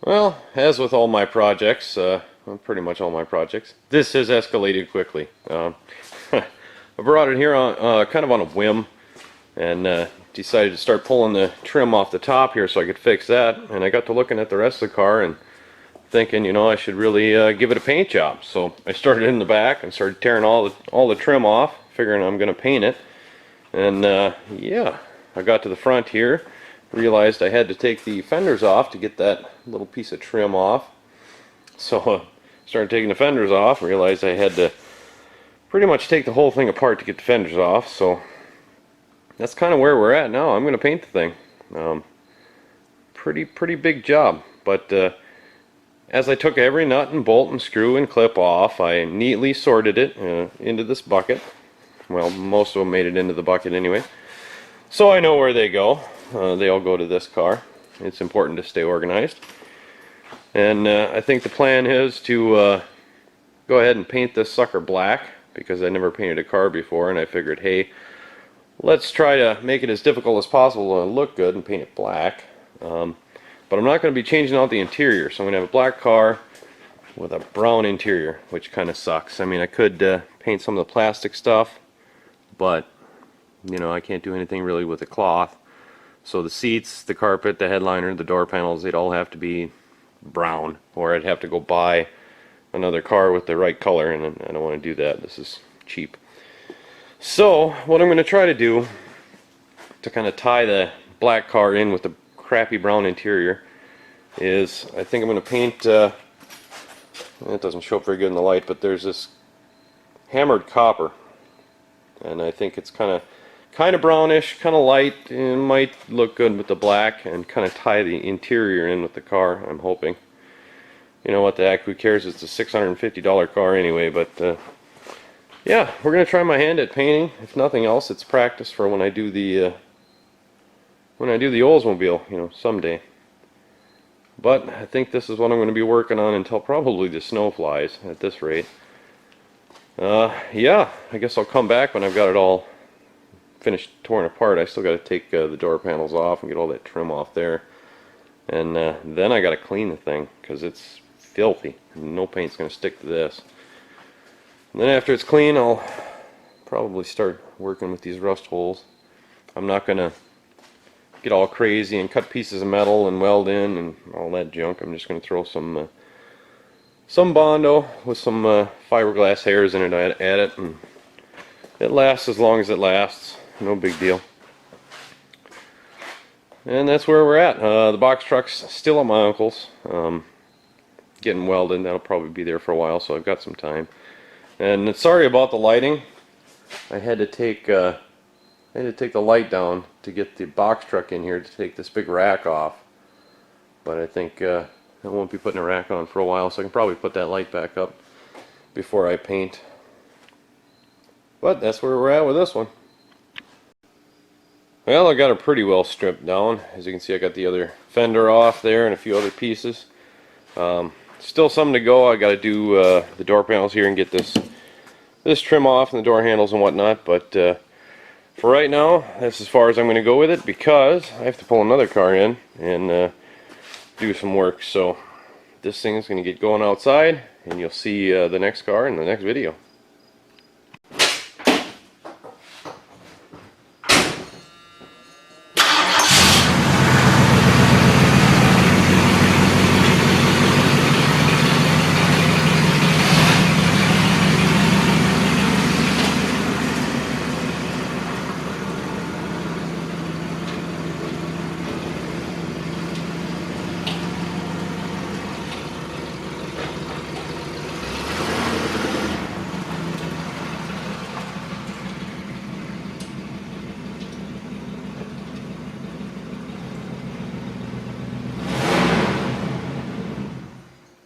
Well, as with all my projects, well, pretty much all my projects, this has escalated quickly. I brought it here on kind of on a whim, and decided to start pulling the trim off the top here so I could fix that. And I got to looking at the rest of the car and thinking, you know, I should really give it a paint job. So I started in the back and started tearing all the trim off, figuring I'm going to paint it. And yeah, I got to the front here, realized I had to take the fenders off to get that little piece of trim off. So started taking the fenders off, realized I had to pretty much take the whole thing apart to get the fenders off. So that's kind of where we're at now. I'm going to paint the thing. Pretty big job, but as I took every nut and bolt and screw and clip off, I neatly sorted it into this bucket. Well, most of them made it into the bucket anyway. So I know where they go. They all go to this car. It's important to stay organized. And I think the plan is to go ahead and paint this sucker black, because I never painted a car before, and I figured, hey, let's try to make it as difficult as possible to look good and paint it black. But I'm not going to be changing out the interior, so I'm going to have a black car with a brown interior, which kind of sucks. I mean, I could paint some of the plastic stuff, but you know, I can't do anything really with the cloth. So the seats, the carpet, the headliner, the door panels, they'd all have to be brown, or I'd have to go buy another car with the right color, and I don't want to do that. This is cheap. So what I'm going to try to do to kind of tie the black car in with the crappy brown interior is, I think I'm going to paint, it doesn't show up very good in the light, but there's this hammered copper, and I think it's kind of brownish, kind of light, and it might look good with the black and kind of tie the interior in with the car, I'm hoping. You know what the heck, who cares, it's a $650 car anyway, but yeah, we're going to try my hand at painting. If nothing else, it's practice for when I do the Oldsmobile, you know, someday. But I think this is what I'm going to be working on until probably the snow flies at this rate. Yeah, I guess I'll come back when I've got it all finished torn apart. I still got to take the door panels off and get all that trim off there. And then I got to clean the thing, because it's filthy. No paint's going to stick to this. And then after it's clean, I'll probably start working with these rust holes. I'm not going to get all crazy and cut pieces of metal and weld in and all that junk. I'm just going to throw some Bondo with some fiberglass hairs in it at it, and it lasts as long as it lasts. No big deal. And that's where we're at. The box truck's still at my uncle's, getting welded. That'll probably be there for a while, so I've got some time. And sorry about the lighting. I had to take the light down to get the box truck in here to take this big rack off. But I think I won't be putting a rack on for a while, so I can probably put that light back up before I paint. But that's where we're at with this one. Well, I got her pretty well stripped down. As you can see, I got the other fender off there and a few other pieces. Still some to go. I got to do the door panels here and get this trim off and the door handles and whatnot. But for right now, that's as far as I'm going to go with it, because I have to pull another car in and do some work. So this thing is going to get going outside, and you'll see the next car in the next video.